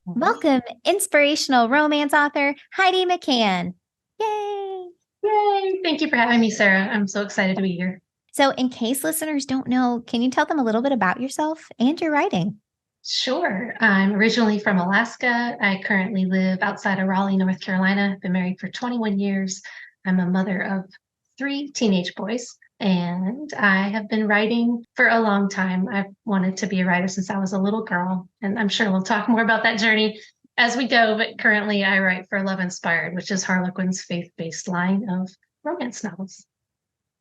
All right. Welcome, inspirational romance author Heidi McCahan. Yay! Yay. Thank you for having me, Sarah. I'm so excited to be here. So, in case listeners don't know, can you tell them a little bit about yourself and your writing? Sure. I'm originally from Alaska. I currently live outside of Raleigh, North Carolina. I've been married for 21 years. I'm a mother of three teenage boys, and I have been writing for a long time. I've wanted to be a writer since I was a little girl, and I'm sure we'll talk more about that journey as we go. But currently, I write for Love Inspired, which is Harlequin's faith-based line of romance novels.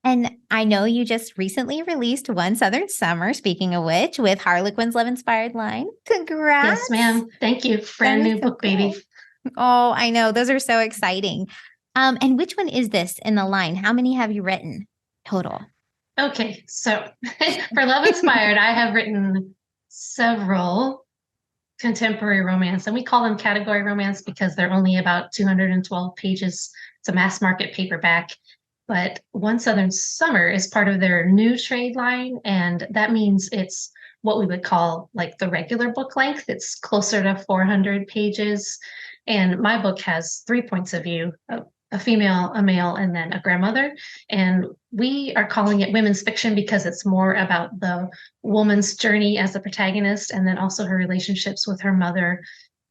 And I know you just recently released One Southern Summer, speaking of which, with Harlequin's Love Inspired line. Yes, Congrats! ma'am. Thank you. That Brand is new so book, baby. cool. Oh, I know. Those are so exciting. And which one is this in the line? How many have you written total? Okay, so for Love Inspired, I have written several contemporary romance, and we call them category romance because they're only about 212 pages. It's a mass market paperback. But One Southern Summer is part of their new trade line, and that means it's what we would call like the regular book length. It's closer to 400 pages. And my book has three points of view, a female, a male, and then a grandmother. And we are calling it women's fiction because it's more about the woman's journey as the protagonist and then also her relationships with her mother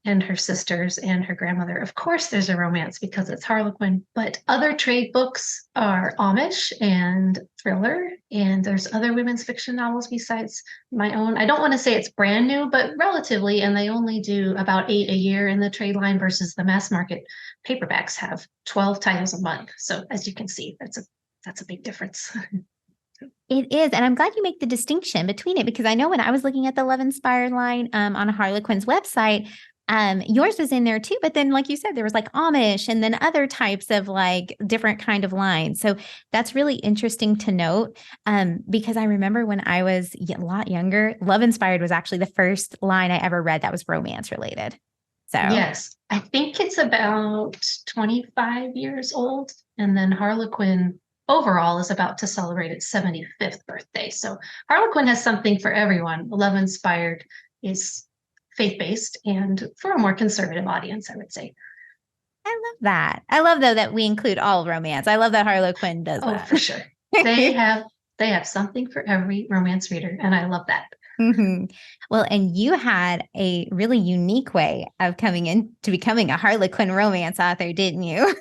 and her sisters and her grandmother. Of course, there's a romance because it's Harlequin, but other trade books are Amish and thriller, and there's other women's fiction novels besides my own. I don't want to say it's brand new, but relatively, and they only do about 8 a year in the trade line versus the mass market paperbacks have 12 titles a month. So as you can see, that's a big difference. It is. And I'm glad you make the distinction between it because I know when I was looking at the Love Inspired line on Harlequin's website, yours was in there too. But then, like you said, there was like Amish and then other types of like different kind of lines. So that's really interesting to note because I remember when I was a lot younger, Love Inspired was actually the first line I ever read that was romance related. So Yes, I think it's about 25 years old. And then Harlequin overall is about to celebrate its 75th birthday. So Harlequin has something for everyone. Love Inspired is faith-based and for a more conservative audience, I would say. I love that. I love though that we include all romance. I love that Harlequin does Oh, that. for sure. They have they have something for every romance reader, and I love that. Mhm. Well, and you had a really unique way of coming into becoming a Harlequin romance author, didn't you?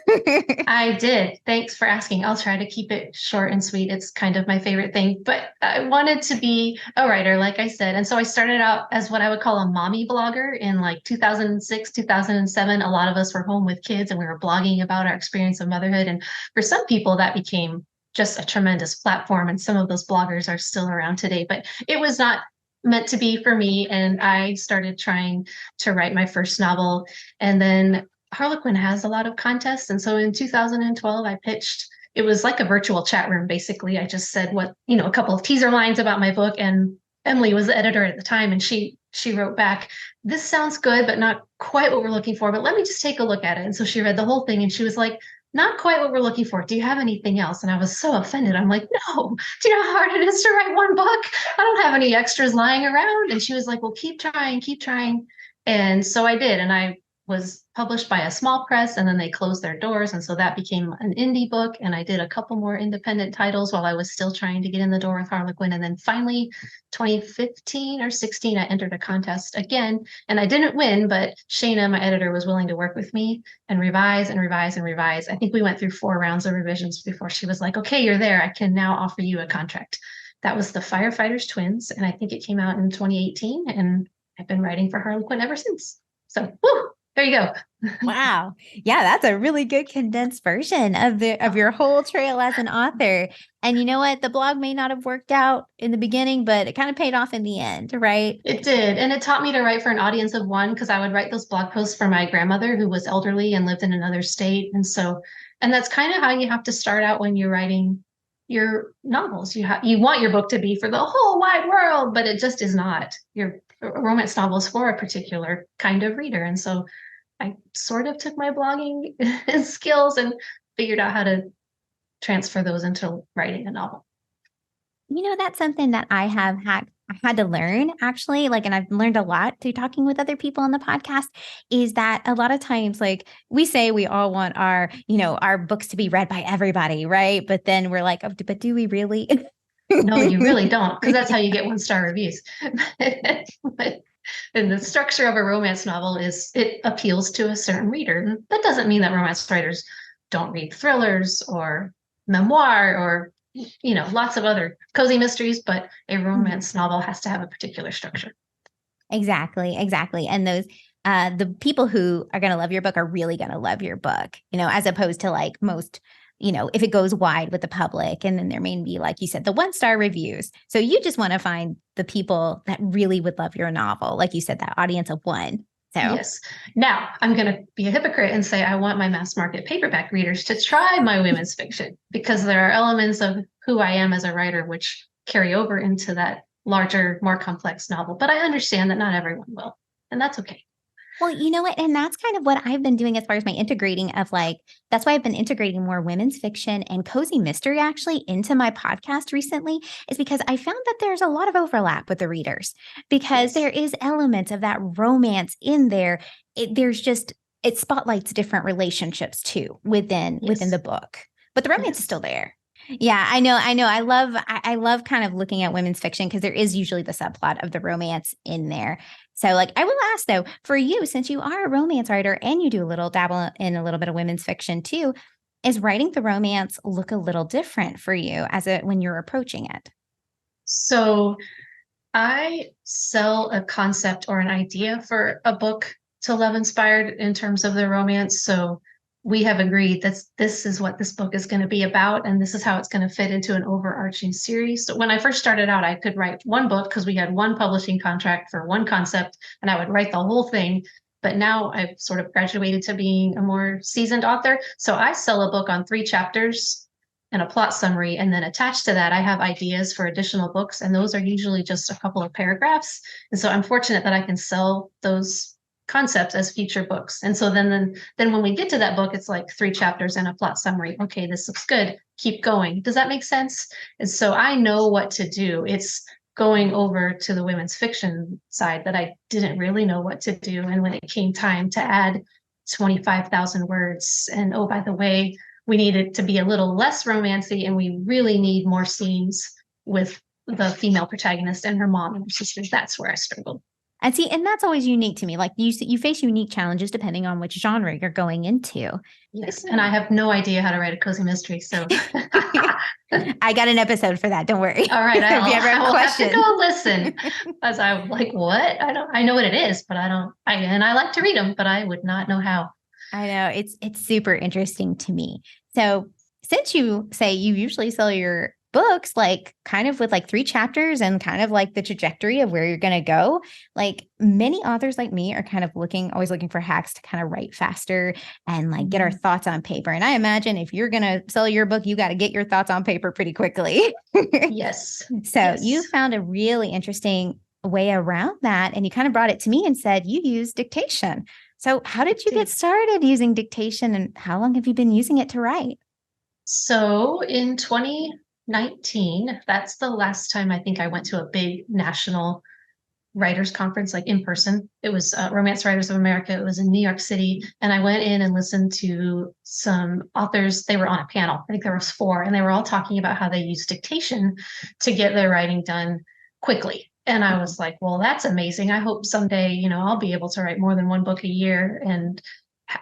I did. Thanks for asking. I'll try to keep it short and sweet. It's kind of my favorite thing, but I wanted to be a writer, like I said. And so I started out as what I would call a mommy blogger in like 2006, 2007. A lot of us were home with kids and we were blogging about our experience of motherhood. And for some people, that became just a tremendous platform. And some of those bloggers are still around today, but it was not meant to be for me. And I started trying to write my first novel. And then Harlequin has a lot of contests. And so in 2012, I pitched, it was like a virtual chat room, basically. I just said a couple of teaser lines about my book. And Emily was the editor at the time, and she wrote back, "This sounds good, but not quite what we're looking for. But let me just take a look at it." And so she read the whole thing and she was like, "Not quite what we're looking for. Do you have anything else?" And I was so offended. I'm like, "No, do you know how hard it is to write one book? I don't have any extras lying around." And she was like, "Well, keep trying, keep trying." And so I did. And I was published by a small press and then they closed their doors. And so that became an indie book. And I did a couple more independent titles while I was still trying to get in the door with Harlequin. And then finally, 2015 or 16, I entered a contest again. And I didn't win, but Shayna, my editor, was willing to work with me and revise and revise and revise. I think we went through 4 rounds of revisions before she was like, "Okay, you're there. I can now offer you a contract." That was the Firefighters Twins. And I think it came out in 2018. And I've been writing for Harlequin ever since. So, woo, there you go. Wow. Yeah, that's a really good condensed version of the of Oh, your whole trail as an author. And you know what? The blog may not have worked out in the beginning, but it kind of paid off in the end, right? it did. And it taught me to write for an audience of one because I would write those blog posts for my grandmother who was elderly and lived in another state. And that's kind of how you have to start out when you're writing your novels. You want your book to be for the whole wide world, but it just is not. Your romance novels for a particular kind of reader. And so I sort of took my blogging skills and figured out how to transfer those into writing a novel. You know, that's something that I have had I had to learn actually, like, and I've learned a lot through talking with other people on the podcast, is that a lot of times, like, we say we all want our, our books to be read by everybody, right? But then we're like, oh, but do we really? No, you really don't, because that's how you get 1-star reviews. But and the structure of a romance novel is it appeals to a certain reader. And that doesn't mean that romance writers don't read thrillers or memoir or lots of other cozy mysteries, but a romance novel has to have a particular structure. Exactly, exactly. And those the people who are going to love your book are really going to love your book, as opposed to like most, if it goes wide with the public, and then there may be, like you said, the 1-star reviews. So you just want to find the people that really would love your novel. Like you said, that audience of one. So yes. Now I'm going to be a hypocrite and say I want my mass market paperback readers to try my women's fiction, because there are elements of who I am as a writer which carry over into that larger, more complex novel. But I understand that not everyone will, and that's okay. Well, you know what? And that's kind of what I've been doing as far as my integrating of, like, that's why I've been integrating more women's fiction and cozy mystery actually into my podcast recently, is because I found that there's a lot of overlap with the readers, because there is elements of that romance in there. It spotlights different relationships too within the book, but the romance is still there. Yeah, I know. I love kind of looking at women's fiction because there is usually the subplot of the romance in there. So, like, I will ask though, for you, since you are a romance writer and you do a little dabble in a little bit of women's fiction too, is writing the romance look a little different for you when you're approaching it? So I sell a concept or an idea for a book to love inspired in terms of the romance. So we have agreed that this is what this book is going to be about, and this is how it's going to fit into an overarching series. So when I first started out, I could write one book because we had one publishing contract for one concept, and I would write the whole thing. But now I've sort of graduated to being a more seasoned author. So I sell a book on 3 chapters and a plot summary. And then attached to that, I have ideas for additional books. And those are usually just a couple of paragraphs. And so I'm fortunate that I can sell those concepts as future books. And so then when we get to that book, it's like 3 chapters and a plot summary. Okay, this looks good. Keep going. Does that make sense? And so I know what to do. It's going over to the women's fiction side that I didn't really know what to do. And when it came time to add 25,000 words, and oh, by the way, we need it to be a little less romancy, and we really need more scenes with the female protagonist and her mom and her sisters. That's where I struggled. And see, and that's always unique to me. Like, you face unique challenges depending on which genre you're going into. Yes, and I have no idea how to write a cozy mystery, so I got an episode for that. Don't worry. All right, If you ever have a question, have to go listen. As I'm like, what? I know what it is, but I don't. And I like to read them, but I would not know how. I know it's super interesting to me. So, since you say you usually sell your books like kind of with like 3 chapters and kind of like the trajectory of where you're going to go, like, many authors like me are kind of always looking for hacks to kind of write faster and like get our thoughts on paper. And I imagine if you're going to sell your book, you got to get your thoughts on paper pretty quickly. Yes. So yes. You found a really interesting way around that, and you kind of brought it to me and said you use Dictation. So how did you get started using Dictation, and how long have you been using it to write? So in 2019, that's the last time I think I went to a big national writers conference, like in person. It was Romance Writers of America. It was in New York City. And I went in and listened to some authors. They were on a panel. I think there was 4, and they were all talking about how they use Dictation to get their writing done quickly. And I was like, well, that's amazing. I hope someday, I'll be able to write more than 1 book a year. And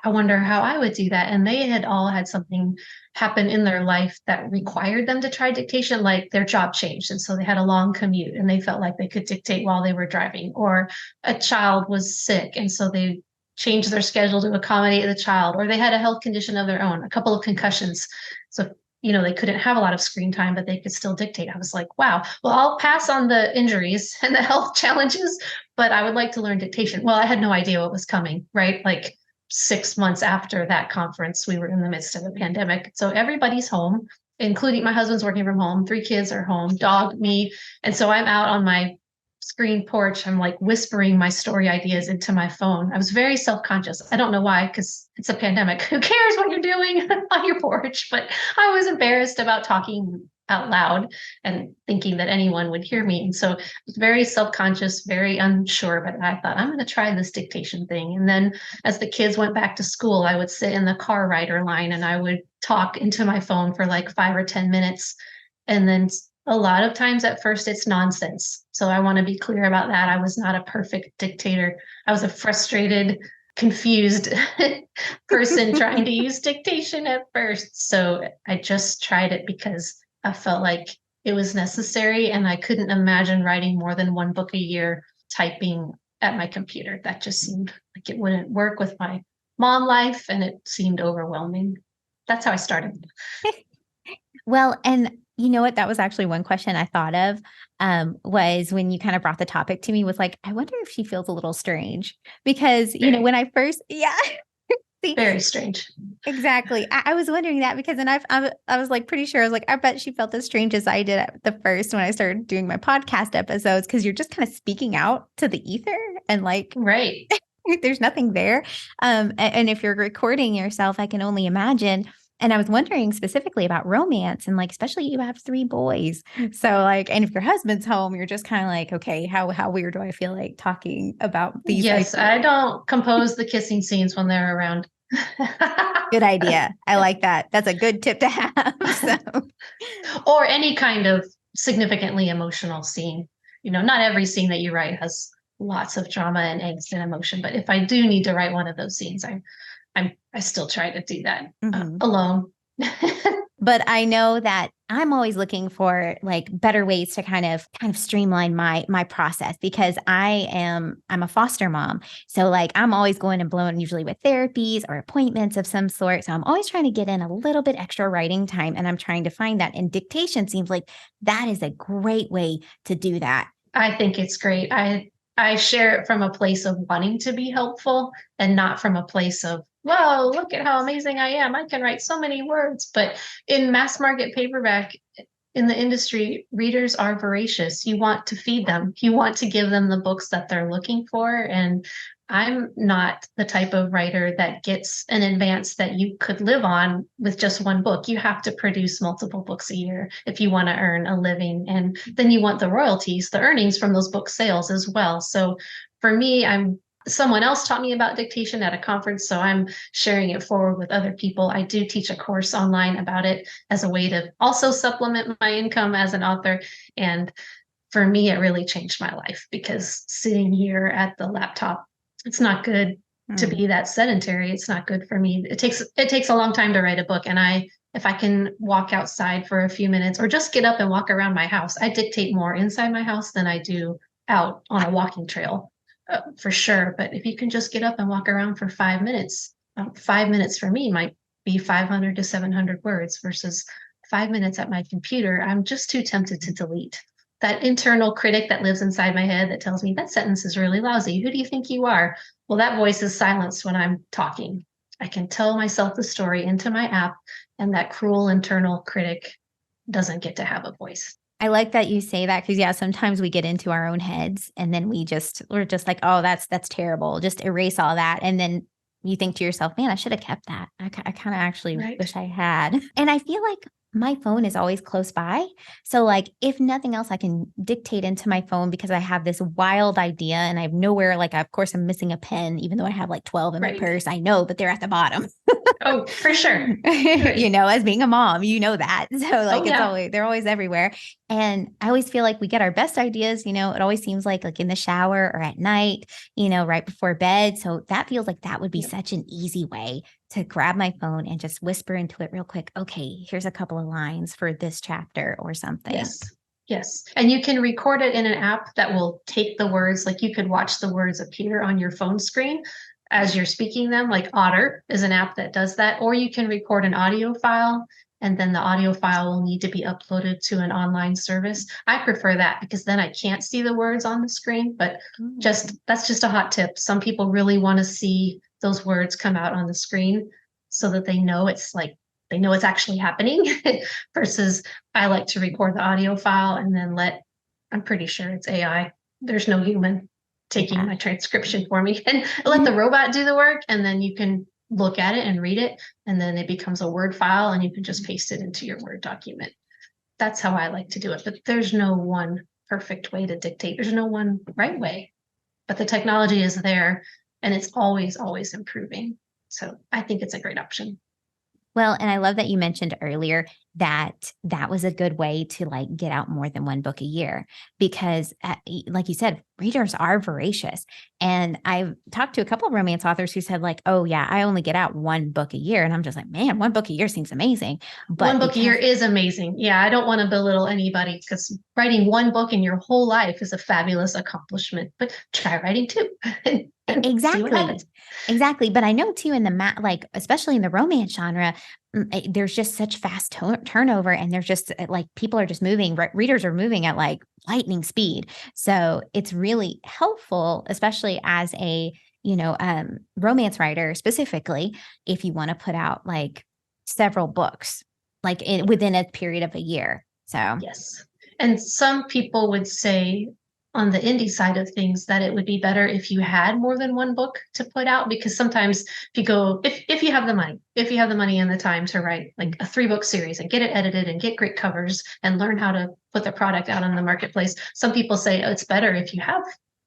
I wonder how I would do that. And they had all had something happen in their life that required them to try Dictation, like their job changed. And so they had a long commute and they felt like they could dictate while they were driving, or a child was sick. And so they changed their schedule to accommodate the child, or they had a health condition of their own, a couple of concussions. So they couldn't have a lot of screen time, but they could still dictate. I was like, wow, well, I'll pass on the injuries and the health challenges, but I would like to learn dictation. Well, I had no idea what was coming, right? Like 6 months after that conference, we were in the midst of a pandemic. So everybody's home, including my husband's working from home. 3 kids are home, dog, me. And so I'm out on my screen porch. I'm like whispering my story ideas into my phone. I was very self-conscious. I don't know why, because it's a pandemic. Who cares what you're doing on your porch? But I was embarrassed about talking out loud and thinking that anyone would hear me. And so I was very self-conscious, very unsure, but I thought, I'm going to try this dictation thing. And then as the kids went back to school, I would sit in the car rider line and I would talk into my phone for like 5 or 10 minutes. And then a lot of times at first it's nonsense. So I want to be clear about that. I was not a perfect dictator. I was a frustrated, confused person trying to use dictation at first. So I just tried it because I felt like it was necessary and I couldn't imagine writing more than 1 book a year typing at my computer. That just seemed like it wouldn't work with my mom life and it seemed overwhelming. That's how I started. Well, and you know what? That was actually one question I thought of, was when you kind of brought the topic to me was like, I wonder if she feels a little strange because, you know, when I first, yeah. See, very strange. Exactly. I was wondering that because then I was like pretty sure I was like, I bet she felt as strange as I did at the first when I started doing my podcast episodes because you're just kind of speaking out to the ether and like, right. There's nothing there. And if you're recording yourself, I can only imagine. And I was wondering specifically about romance and like, especially you have 3 boys. So like, and if your husband's home, you're just kind of like, okay, how weird do I feel like talking about these? Yes, ideas? I don't compose the kissing scenes when they're around. Good idea. I like that. That's a good tip to have. So. Or any kind of significantly emotional scene. You know, not every scene that you write has lots of drama and angst and emotion, but if I do need to write one of those scenes, I still try to do that alone. But I know that I'm always looking for like better ways to kind of streamline my process because I'm a foster mom. So like I'm always going and blowing usually with therapies or appointments of some sort. So I'm always trying to get in a little bit extra writing time and I'm trying to find that. And dictation seems like that is a great way to do that. I think it's great. I share it from a place of wanting to be helpful and not from a place of, whoa, look at how amazing I am. I can write so many words. But in mass market paperback, in the industry, readers are voracious. You want to feed them. You want to give them the books that they're looking for. And I'm not the type of writer that gets an advance that you could live on with just 1 book. You have to produce multiple books a year if you want to earn a living. And then you want the royalties, the earnings from those book sales as well. So for me, someone else taught me about dictation at a conference, so I'm sharing it forward with other people. I do teach a course online about it as a way to also supplement my income as an author. And for me, it really changed my life because sitting here at the laptop, it's not good to be that sedentary. It's not good for me. It takes a long time to write a book. And if I can walk outside for a few minutes or just get up and walk around my house, I dictate more inside my house than I do out on a walking trail. For sure. But if you can just get up and walk around for 5 minutes, 5 minutes for me might be 500 to 700 words versus 5 minutes at my computer. I'm just too tempted to delete. That internal critic that lives inside my head that tells me that sentence is really lousy. Who do you think you are? Well, that voice is silenced when I'm talking. I can tell myself the story into my app, and that cruel internal critic doesn't get to have a voice. I like that you say that because yeah, sometimes we get into our own heads and then we're just like, oh, that's terrible. Just erase all that. And then you think to yourself, man, I should have kept that. I kind of actually wish I had. And I feel like my phone is always close by. So like, if nothing else, I can dictate into my phone because I have this wild idea and I have nowhere, like, of course I'm missing a pen, even though I have like 12 in my purse. I know, but they're at the bottom. Oh, for sure. You know, as being a mom, you know that. So like, they're always everywhere. And I always feel like we get our best ideas, you know, it always seems like in the shower or at night, you know, right before bed. So that feels like that would be such an easy way to grab my phone and just whisper into it real quick. Okay, here's a couple of lines for this chapter or something. Yes. And you can record it in an app that will take the words, like you could watch the words appear on your phone screen as you're speaking them, like Otter is an app that does that. Or you can record an audio file and then the audio file will need to be uploaded to an online service. I prefer that because then I can't see the words on the screen, but that's just a hot tip. Some people really want to see those words come out on the screen so that they know it's actually happening versus I like to record the audio file and then I'm pretty sure it's AI. There's no human taking my transcription for me and let the robot do the work. And then you can look at it and read it. And then it becomes a Word file and you can just paste it into your Word document. that's how I like to do it. But there's no one perfect way to dictate. There's no one right way. But the technology is there and it's always, always improving. So I think it's a great option. Well, and I love that you mentioned earlier that that was a good way to like get out more than one book a year because like you said, readers are voracious. And I've talked to a couple of romance authors who said like, "Oh yeah, I only get out one book a year." And I'm just like, "Man, one book a year seems amazing." One But book a year because is amazing. Yeah, I don't want to belittle anybody because writing one book in your whole life is a fabulous accomplishment. But try writing two and see what exactly. happens. Exactly. But I know too in the like especially in the romance genre, there's just such fast turnover and there's just like people are just moving, readers are moving at like lightning speed. So it's really helpful, especially as a, romance writer specifically, if you want to put out like several books, like within a period of a year. So Yes. And some people would say on the indie side of things that it would be better if you had more than one book to put out because sometimes if you have the money, if you have the money and the time to write like a 3-book series and get it edited and get great covers and learn how to put the product out on the marketplace, some people say it's better if you have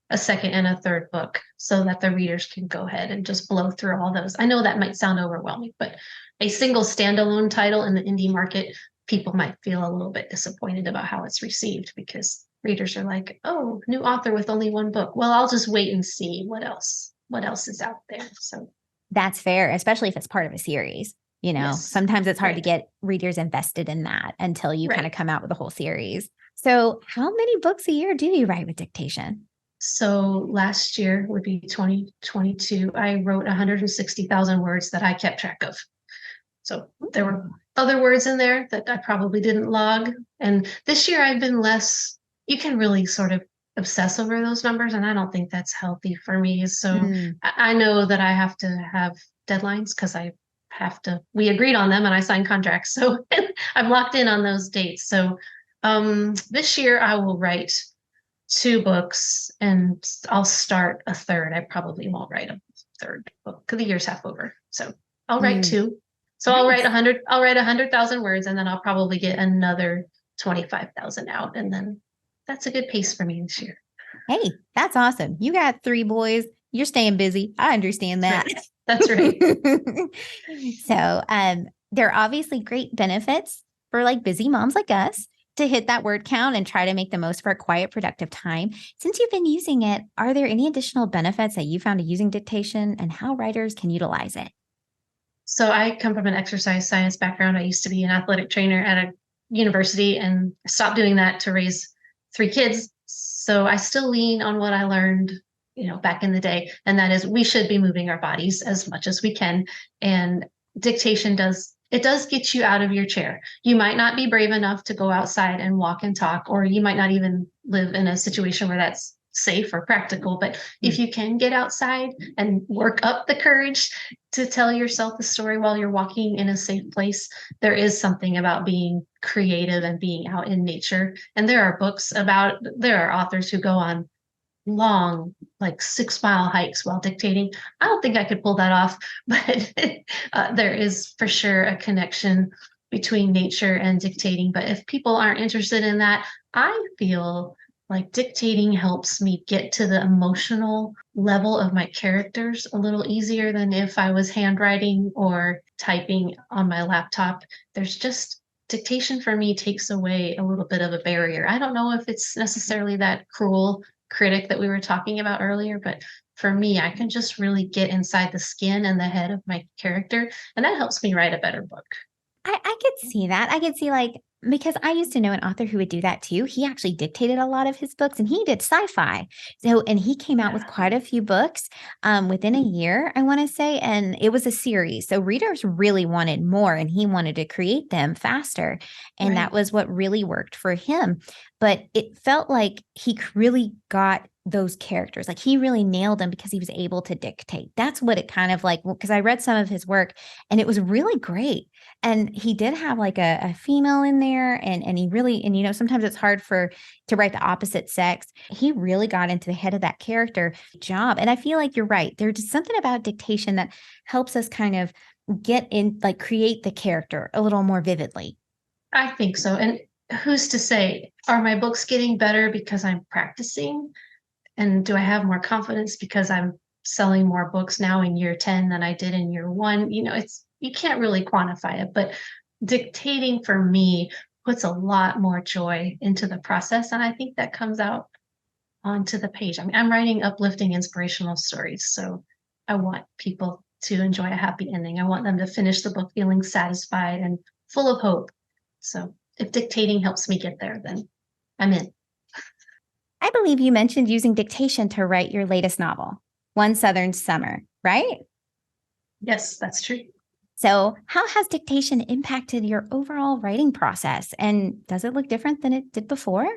a second and a third book so that the readers can go ahead and just blow through all those. I know that might sound overwhelming, but a single standalone title in the indie market people might feel a little bit disappointed about how it's received because readers are like, oh, new author with only one book. Well, I'll just wait and see what else is out there. So that's fair, especially if it's part of a series. yes, Sometimes it's hard to right, get readers invested in that until you kind of right. come out with a whole series. So, how many books a year do you write with dictation? So last year would be 2022. I wrote 160,000 words that I kept track of. So there were Ooh. other words in there that I probably didn't log. And this year I've been less, you can really sort of obsess over those numbers. And I don't think that's healthy for me. So Mm, I know that I have to have deadlines because we agreed on them and I signed contracts. So I'm locked in on those dates. So this year I will write 2 books and I'll start a third. I probably won't write a third book because the year's half over. So I'll write mm, 2. So nice. I'll write 100,000 words and then I'll probably get another 25,000 out. And then that's a good pace for me this year. Hey, that's awesome. You got 3 boys. You're staying busy. I understand That's that. right. That's right. So, there are obviously great benefits for like busy moms like us to hit that word count and try to make the most of our quiet, productive time. Since you've been using it, are there any additional benefits that you found to using dictation and how writers can utilize it? So I come from an exercise science background. I used to be an athletic trainer at a university and stopped doing that to raise 3 kids. So I still lean on what I learned, back in the day, and that is we should be moving our bodies as much as we can. And dictation does get you out of your chair. You might not be brave enough to go outside and walk and talk, or you might not even live in a situation where that's safe or practical. But if Mm, you can get outside and work up the courage to tell yourself the story while you're walking in a safe place, there is something about being creative and being out in nature. And there are authors who go on long, like 6-mile hikes while dictating. I don't think I could pull that off, but there is for sure a connection between nature and dictating. But if people aren't interested in that, I feel like dictating helps me get to the emotional level of my characters a little easier than if I was handwriting or typing on my laptop. There's just dictation for me takes away a little bit of a barrier. I don't know if it's necessarily that cruel critic that we were talking about earlier, but for me, I can just really get inside the skin and the head of my character, and that helps me write a better book. I could see that. I could see like because I used to know an author who would do that too. He actually dictated a lot of his books and he did sci-fi. So and he came out with Yeah, quite a few books within a year, I want to say. And it was a series. So readers really wanted more and he wanted to create them faster. And that right. was what really worked for him. But it felt like he really got those characters. Like he really nailed them because he was able to dictate. That's what it kind of like, because I read some of his work and it was really great. And he did have like a female in there and he really and sometimes it's hard for to write the opposite sex. He really got into the head of that character job. And I feel like you're right. There's just something about dictation that helps us kind of get in like create the character a little more vividly. I think so. And who's to say, are my books getting better because I'm practicing? And do I have more confidence because I'm selling more books now in year 10 than I did in year one? You can't really quantify it, but dictating for me puts a lot more joy into the process. And I think that comes out onto the page. I mean, I'm writing uplifting, inspirational stories. So I want people to enjoy a happy ending. I want them to finish the book feeling satisfied and full of hope. So if dictating helps me get there, then I'm in. I believe you mentioned using dictation to write your latest novel, One Southern Summer, right? Yes, that's true. So, how has dictation impacted your overall writing process? And does it look different than it did before?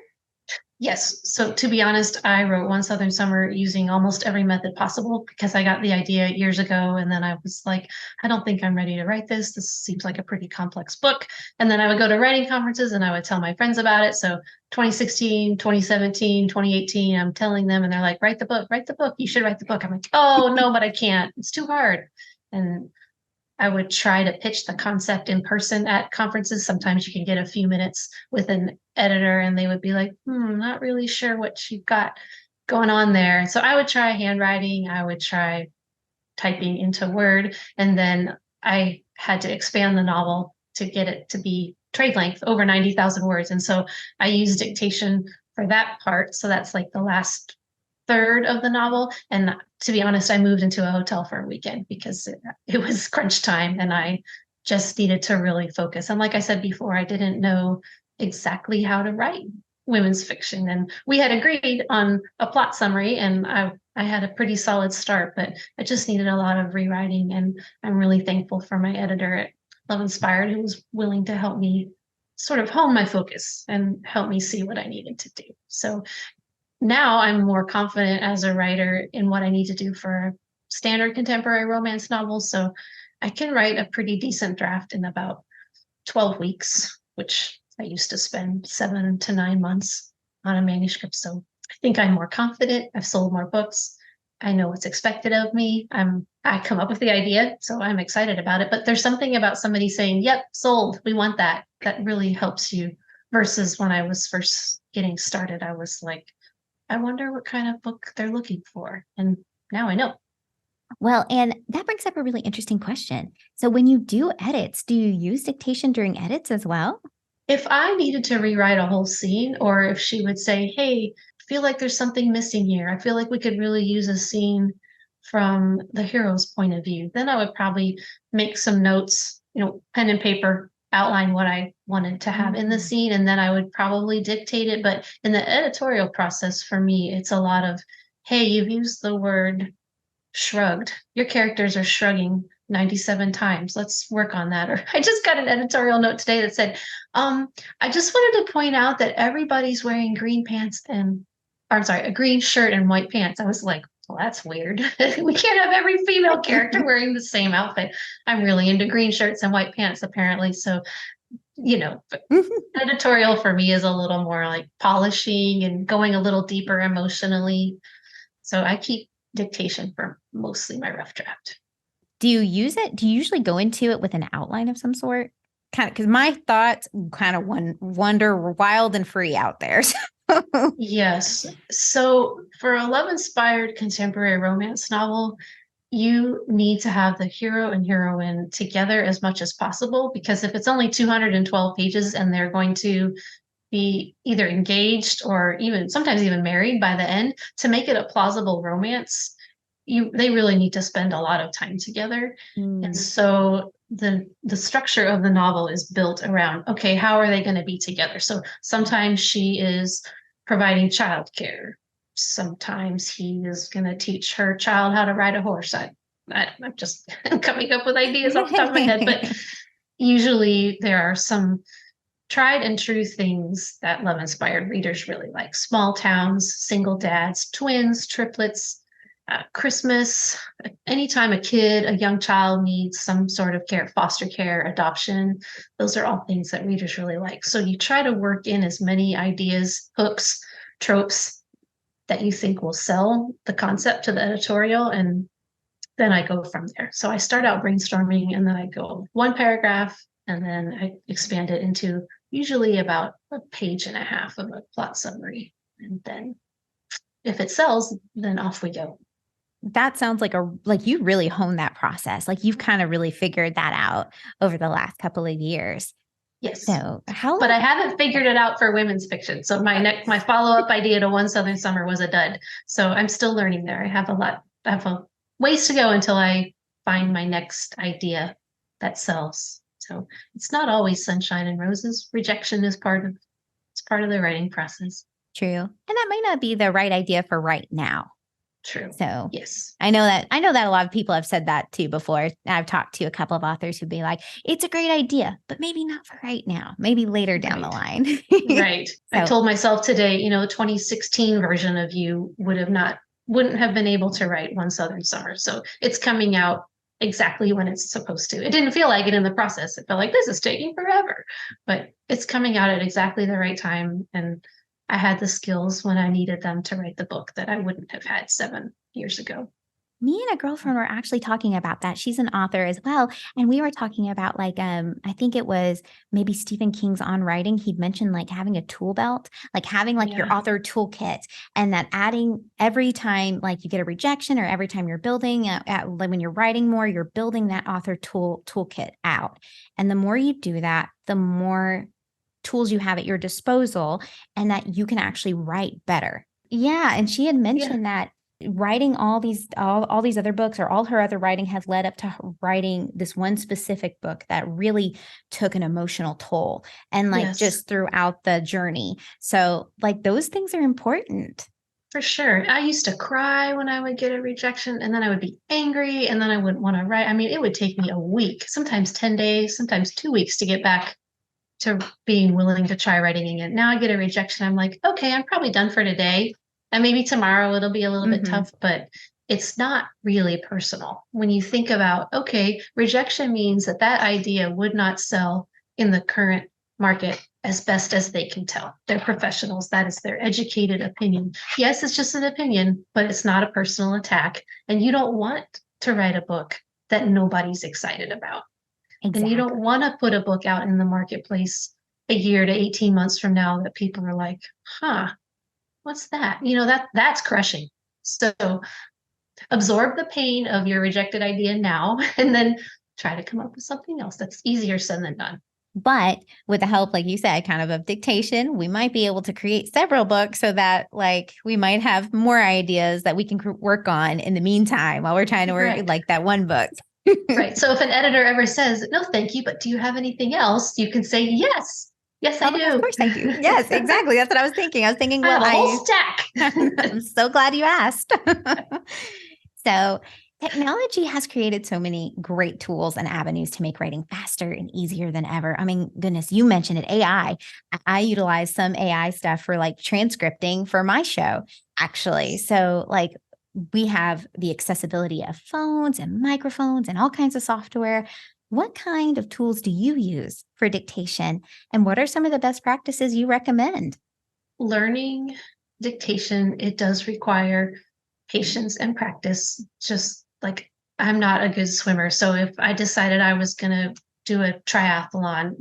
Yes. So to be honest, I wrote One Southern Summer using almost every method possible because I got the idea years ago. And then I was like, I don't think I'm ready to write this. This seems like a pretty complex book. And then I would go to writing conferences and I would tell my friends about it. So 2016, 2017, 2018, I'm telling them and they're like, write the book, write the book. You should write the book. I'm like, oh, no, but I can't. It's too hard. And I would try to pitch the concept in person at conferences. Sometimes you can get a few minutes with an editor and they would be like, not really sure what you've got going on there. So I would try handwriting, I would try typing into Word, and then I had to expand the novel to get it to be trade length over 90,000 words. And so I used dictation for that part. So that's like the last third of the novel. And to be honest, I moved into a hotel for a weekend because it was crunch time and I just needed to really focus. And like I said before, I didn't know exactly how to write women's fiction. And we had agreed on a plot summary and I had a pretty solid start, but I just needed a lot of rewriting. And I'm really thankful for my editor at Love Inspired who was willing to help me sort of hone my focus and help me see what I needed to do. So now I'm more confident as a writer in what I need to do for standard contemporary romance novels. So I can write a pretty decent draft in about 12 weeks, which I used to spend 7 to 9 months on a manuscript. So I think I'm more confident. I've sold more books. I know what's expected of me. I come up with the idea, so I'm excited about it. But there's something about somebody saying, "Yep, sold. We want that." That really helps you. Versus when I was first getting started, I was like, I wonder what kind of book they're looking for. And now I know. Well, and that brings up a really interesting question. So, when you do edits, do you use dictation during edits as well? If I needed to rewrite a whole scene, or if she would say, hey, I feel like there's something missing here. I feel like we could really use a scene from the hero's point of view, then I would probably make some notes, pen and paper, outline what I wanted to have in the scene, and then I would probably dictate it. But in the editorial process, for me, it's a lot of, hey, you've used the word shrugged. Your characters are shrugging 97 times. Let's work on that. Or I just got an editorial note today that said, I just wanted to point out that everybody's wearing green pants or I'm sorry, a green shirt and white pants. I was like, well, that's weird. We can't have every female character wearing the same outfit. I'm really into green shirts and white pants, apparently. So, but editorial for me is a little more like polishing and going a little deeper emotionally. So I keep dictation for mostly my rough draft. Do you use it? Do you usually go into it with an outline of some sort? Kind of, because my thoughts kind of wander wild and free out there. Yes. So for a love inspired contemporary romance novel, you need to have the hero and heroine together as much as possible because if it's only 212 pages and they're going to be either engaged or even sometimes even married by the end, to make it a plausible romance, they really need to spend a lot of time together. And so the structure of the novel is built around, okay, how are they going to be together? So sometimes she is providing childcare. Sometimes he is going to teach her child how to ride a horse. I'm just coming up with ideas off the top of my head, but usually there are some tried and true things that love inspired readers really like: small towns, single dads, twins, triplets, Christmas, anytime a young child needs some sort of care, foster care, adoption, those are all things that readers really like. So you try to work in as many ideas, hooks, tropes that you think will sell the concept to the editorial, and then I go from there. So I start out brainstorming and then I go one paragraph and then I expand it into usually about a page and a half of a plot summary. And then if it sells, then off we go. That sounds like you really honed that process. Like you've kind of really figured that out over the last couple of years. Yes. So how But I haven't figured it out for women's fiction. So my follow-up idea to One Southern Summer was a dud. So I'm still learning there. I have a ways to go until I find my next idea that sells. So it's not always sunshine and roses. Rejection is part of the writing process. true. And that might not be the right idea for right now. True. So yes. I know that a lot of people have said that too before. I've talked to a couple of authors who'd be like, it's a great idea, but maybe not for right now, maybe later down the line. Right. I told myself today, 2016 version of you wouldn't have been able to write One Southern Summer. So it's coming out exactly when it's supposed to. It didn't feel like it in the process. It felt like this is taking forever, but it's coming out at exactly the right time. And I had the skills when I needed them to write the book that I wouldn't have had 7 years ago. Me and a girlfriend were actually talking about that. She's an author as well. And we were talking about I think it was maybe Stephen King's On Writing. He'd mentioned like having a tool belt, like having your author toolkit, and that adding every time like you get a rejection or every time you're building when you're writing more, you're building that author toolkit out. And the more you do that, the more tools you have at your disposal and that you can actually write better. Yeah. And she had mentioned that writing all these other books, or all her other writing, has led up to her writing this one specific book that really took an emotional toll and just throughout the journey. So like those things are important. For sure. I used to cry when I would get a rejection, and then I would be angry, and then I wouldn't want to write. I mean, it would take me a week, sometimes 10 days, sometimes 2 weeks to get back to being willing to try writing again. Now I get a rejection. I'm like, okay, I'm probably done for today. And maybe tomorrow it'll be a little bit tough, but it's not really personal. When you think about, okay, rejection means that idea would not sell in the current market as best as they can tell. They're professionals. That is their educated opinion. Yes, it's just an opinion, but it's not a personal attack. And you don't want to write a book that nobody's excited about. Exactly. And you don't want to put a book out in the marketplace a year to 18 months from now that people are like, what's that? That's crushing. So absorb the pain of your rejected idea now, and then try to come up with something else. That's easier said than done. But with the help, like you said, kind of dictation, we might be able to create several books so that we might have more ideas that we can work on in the meantime while we're trying to work that one book. Right. So if an editor ever says, no, thank you, but do you have anything else? You can say, yes. Yes, I do. Of course I do. Yes, exactly. That's what I was thinking. I was thinking, well, I have a whole stack. I'm so glad you asked. So technology has created so many great tools and avenues to make writing faster and easier than ever. I mean, goodness, you mentioned it, AI. I utilize some AI stuff for transcripting for my show, actually. So we have the accessibility of phones and microphones and all kinds of software. What kind of tools do you use for dictation? And what are some of the best practices you recommend? Learning dictation, it does require patience and practice. Just like I'm not a good swimmer. So if I decided I was going to do a triathlon,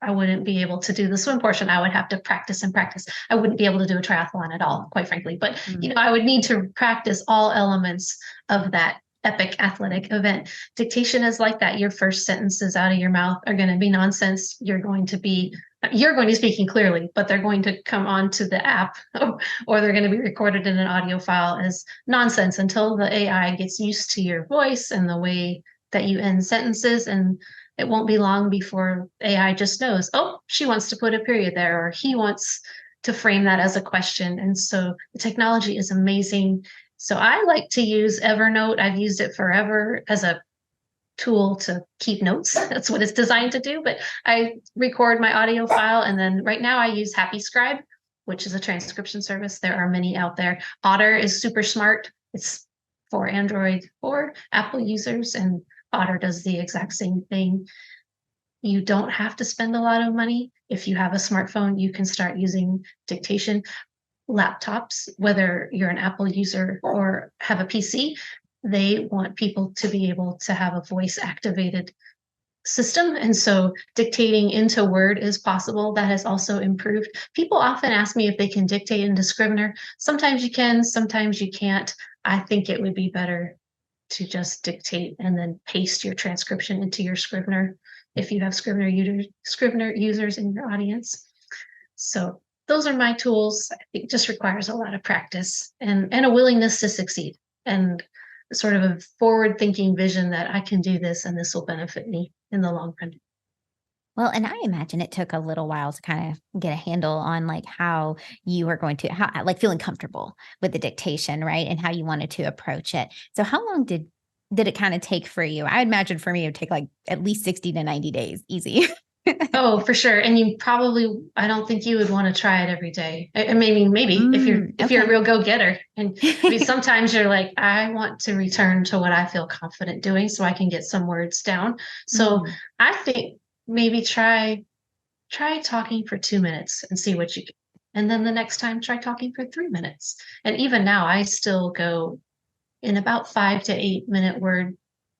I wouldn't be able to do the swim portion. I would have to practice and practice. I wouldn't be able to do a triathlon at all, quite frankly. But, I would need to practice all elements of that epic athletic event. Dictation is like that. Your first sentences out of your mouth are going to be nonsense. You're going to be speaking clearly, but they're going to come onto the app or they're going to be recorded in an audio file as nonsense until the AI gets used to your voice and the way that you end sentences. And it won't be long before AI just knows, oh, she wants to put a period there, or he wants to frame that as a question. And so the technology is amazing. So I like to use Evernote. I've used it forever as a tool to keep notes. That's what it's designed to do. But I record my audio file, and then right now I use Happy Scribe, which is a transcription service. There are many out there. Otter is super smart. It's for Android or Apple users, and Otter does the exact same thing. You don't have to spend a lot of money. If you have a smartphone, you can start using dictation. Laptops, whether you're an Apple user or have a PC, they want people to be able to have a voice activated system. And so dictating into Word is possible. That has also improved. People often ask me if they can dictate into Scrivener. Sometimes you can, sometimes you can't. I think it would be better to just dictate and then paste your transcription into your Scrivener if you have Scrivener users in your audience. So those are my tools. It just requires a lot of practice and a willingness to succeed, and sort of a forward thinking vision that I can do this and this will benefit me in the long run. Well, and I imagine it took a little while to kind of get a handle on like how you were going to, how like feeling comfortable with the dictation, right? And how you wanted to approach it. So how long did it kind of take for you? I imagine for me, it would take like at least 60 to 90 days. Easy. Oh, for sure. And you probably, I don't think you would want to try it every day. I mean, maybe if you're Okay. a real go-getter. And I mean, sometimes you're like, I want to return to what I feel confident doing so I can get some words down. So Mm. I think maybe try talking for 2 minutes and see what you get. And then the next time try talking for 3 minutes. And even now I still go in about 5 to 8 minute word,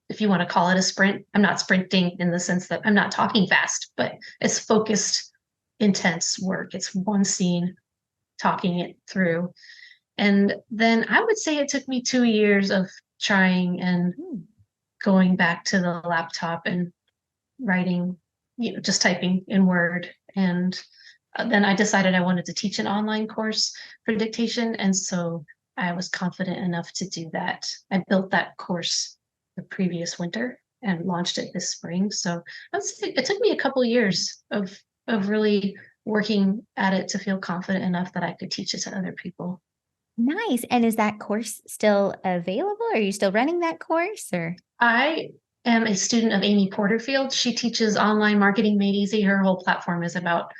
if you want to call it a sprint. I'm not sprinting in the sense that I'm not talking fast, but it's focused, intense work. It's one scene, talking it through. And then I would say it took me 2 years of trying and going back to the laptop and writing, just typing in Word. And then I decided I wanted to teach an online course for dictation. And so I was confident enough to do that. I built that course the previous winter and launched it this spring. So it took me a couple of years of really working at it to feel confident enough that I could teach it to other people. Nice. And is that course still available? Are you still running that course or? I am a student of Amy Porterfield. She teaches online marketing made easy. Her whole platform is about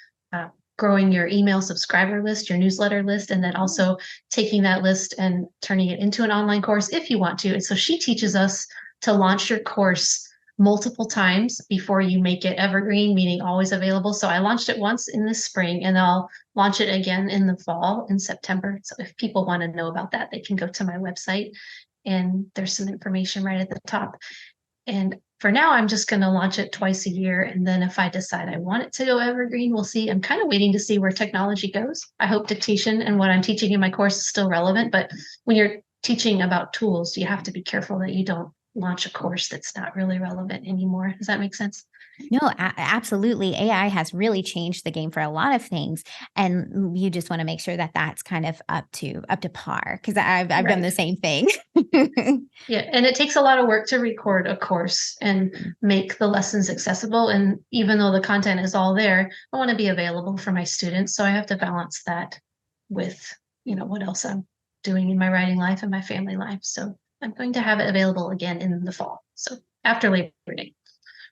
growing your email subscriber list, your newsletter list, and then also taking that list and turning it into an online course if you want to. And so she teaches us to launch your course multiple times before you make it evergreen, meaning always available. So I launched it once in the spring and I'll launch it again in the fall in September. So if people want to know about that, they can go to my website and there's some information right at the top. And for now, I'm just going to launch it twice a year. And then if I decide I want it to go evergreen, we'll see. I'm kind of waiting to see where technology goes. I hope dictation and what I'm teaching in my course is still relevant. But when you're teaching about tools, you have to be careful that you don't launch a course that's not really relevant anymore. Does that make sense? No, absolutely. AI has really changed the game for a lot of things, and you just want to make sure that that's kind of up to par. Because I've done the same thing. Yeah, and it takes a lot of work to record a course and make the lessons accessible. And even though the content is all there, I want to be available for my students. So I have to balance that with, what else I'm doing in my writing life and my family life. So I'm going to have it available again in the fall. So after Labor Day.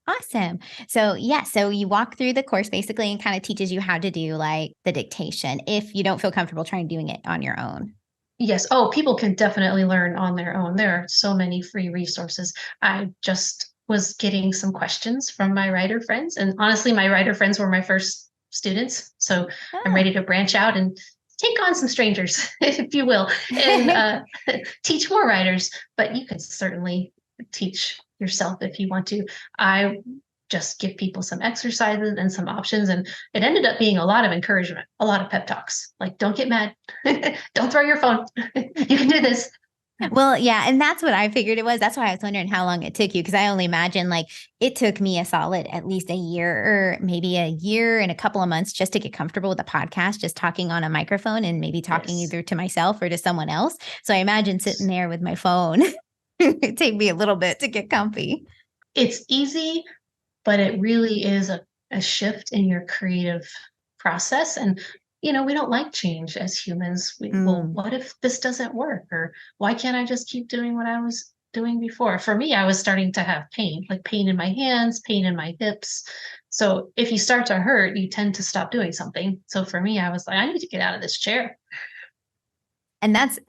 Awesome. So yeah, so you walk through the course basically and kind of teaches you how to do like the dictation if you don't feel comfortable trying doing it on your own. Yes. Oh, people can definitely learn on their own. There are so many free resources. I just was getting some questions from my writer friends. And honestly, my writer friends were my first students. So I'm ready to branch out and take on some strangers, if you will, and teach more writers. But you can certainly teach yourself if you want to. I just give people some exercises and some options. And it ended up being a lot of encouragement, a lot of pep talks. Like, don't get mad. Don't throw your phone. You can do this. Well, yeah. And that's what I figured it was. That's why I was wondering how long it took you. Cause I only imagine like it took me a solid at least a year or maybe a year and a couple of months just to get comfortable with the podcast, just talking on a microphone and maybe talking either to myself or to someone else. So I imagine sitting there with my phone. It'd take me a little bit to get comfy. It's easy, but it really is a shift in your creative process. And, we don't like change as humans. Well, what if this doesn't work? Or why can't I just keep doing what I was doing before? For me, I was starting to have pain, like pain in my hands, pain in my hips. So if you start to hurt, you tend to stop doing something. So for me, I was like, I need to get out of this chair. And that's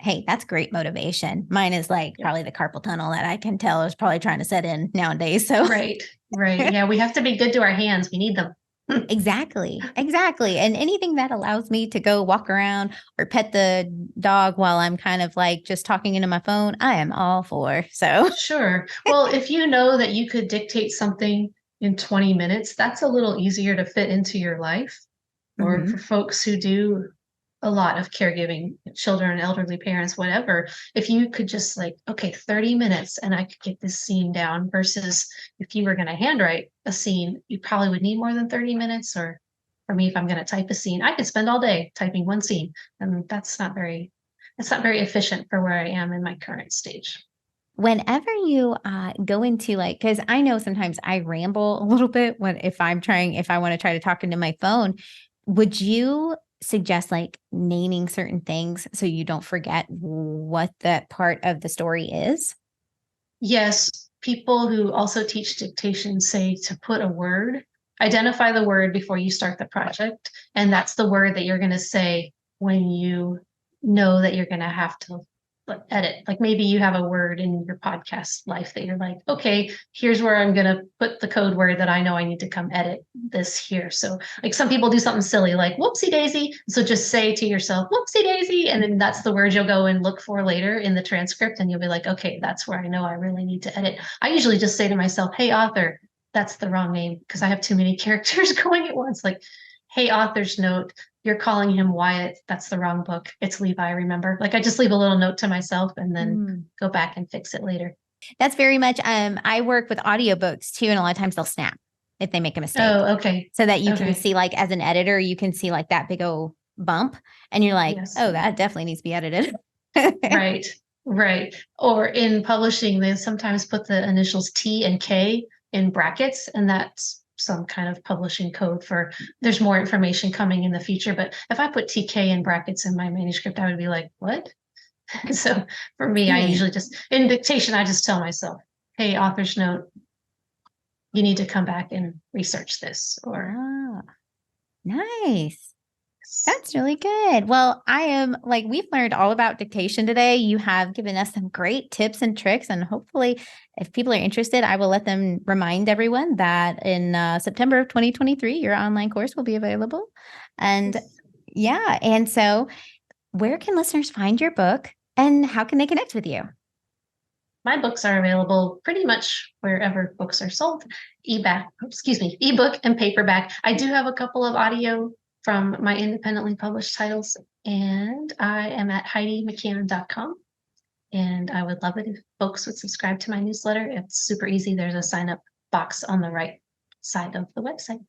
great motivation. Mine is like probably the carpal tunnel that I can tell is probably trying to set in nowadays. So Right. Yeah, we have to be good to our hands. We need them. Exactly. And anything that allows me to go walk around or pet the dog while I'm kind of like just talking into my phone, I am all for. So Sure. Well, if you know that you could dictate something in 20 minutes, that's a little easier to fit into your life. Or for Mhm. folks who do a lot of caregiving, children, elderly parents, whatever, if you could just like, okay, 30 minutes and I could get this scene down versus if you were going to handwrite a scene, you probably would need more than 30 minutes. Or for me, if I'm going to type a scene, I could spend all day typing one scene. And it's not very efficient for where I am in my current stage. Whenever you go into like, because I know sometimes I ramble a little bit when if I want to try to talk into my phone, would you suggest like naming certain things so you don't forget what that part of the story is? Yes, people who also teach dictation say to put a word, identify the word before you start the project. And that's the word that you're going to say when you know that you're going to have to like, edit. Like maybe you have a word in your podcast life that you're like, okay, here's where I'm going to put the code word that I know I need to come edit this here. So like some people do something silly like whoopsie daisy. So just say to yourself, whoopsie daisy. And then that's the word you'll go and look for later in the transcript. And you'll be like, okay, that's where I know I really need to edit. I usually just say to myself, hey, author, that's the wrong name because I have too many characters going at once. Like, hey, author's note, you're calling him Wyatt. That's the wrong book. It's Levi, remember? Like I just leave a little note to myself and then Mm. go back and fix it later. That's very much I work with audiobooks too, and a lot of times they'll snap if they make a mistake. Oh, okay. So that you can Okay. see like as an editor, you can see like that big old bump and you're like, Yes. oh, that definitely needs to be edited. Right. Right. Or in publishing, they sometimes put the initials T and K in brackets, and that's some kind of publishing code for there's more information coming in the future. But if I put TK in brackets in my manuscript, I would be like, what? So for me, I Same. usually just in dictation, I just tell myself, hey, author's note, you need to come back and research this. Or Ah, nice. That's really good. Well, I am like, we've learned all about dictation today. You have given us some great tips and tricks. And hopefully, if people are interested, I will let them remind everyone that in September of 2023, your online course will be available. And yeah. And so, where can listeners find your book and how can they connect with you? my books are available pretty much wherever books are sold, ebook and paperback. I do have a couple of audio from my independently published titles, and I am at HeidiMcCahan.com. And I would love it if folks would subscribe to my newsletter. It's super easy. There's a sign up box on the right side of the website.